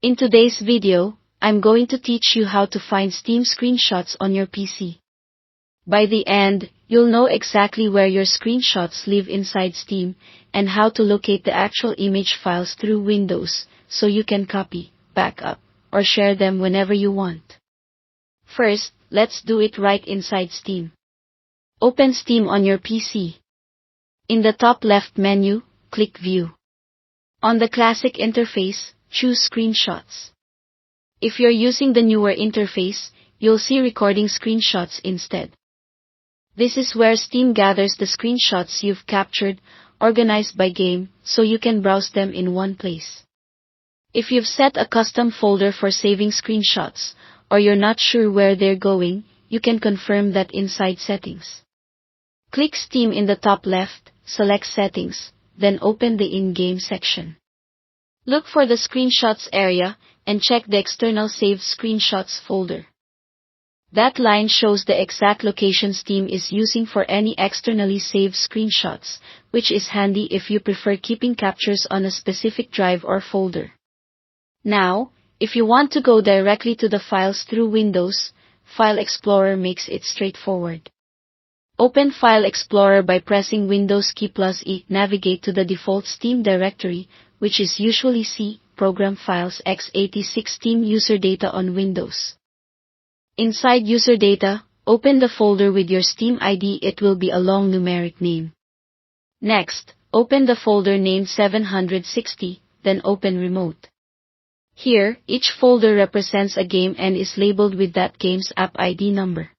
In today's video, I'm going to teach you how to find Steam screenshots on your PC. By the end, you'll know exactly where your screenshots live inside Steam, and how to locate the actual image files through Windows, so you can copy, backup, or share them whenever you want. First, let's do it right inside Steam. Open Steam on your PC. In the top left menu, click View. On the classic interface, choose Screenshots. If you're using the newer interface, you'll see Recording Screenshots instead. This is where Steam gathers the screenshots you've captured, organized by game, so you can browse them in one place. If you've set a custom folder for saving screenshots, or you're not sure where they're going, you can confirm that inside Settings. Click Steam in the top left, select Settings, then open the In-Game section. Look for the Screenshots area, and check the External Saved Screenshots folder. That line shows the exact location Steam is using for any externally saved screenshots, which is handy if you prefer keeping captures on a specific drive or folder. Now, if you want to go directly to the files through Windows, File Explorer makes it straightforward. Open File Explorer by pressing Windows key plus E. Navigate to the default Steam directory, which is usually C, Program Files x86 Steam User Data on Windows. Inside User Data, open the folder with your Steam ID. It will be a long numeric name. Next, open the folder named 760, then open Remote. Here, each folder represents a game and is labeled with that game's app ID number.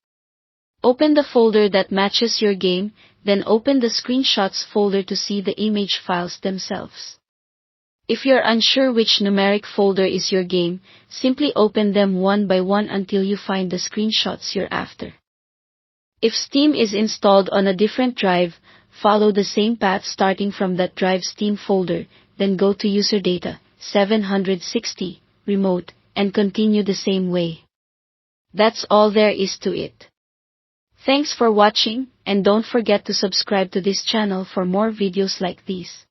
Open the folder that matches your game, then open the Screenshots folder to see the image files themselves. If you're unsure which numeric folder is your game, simply open them one by one until you find the screenshots you're after. If Steam is installed on a different drive, follow the same path starting from that drive's Steam folder, then go to User Data, 760, Remote, and continue the same way. That's all there is to it. Thanks for watching, and don't forget to subscribe to this channel for more videos like these.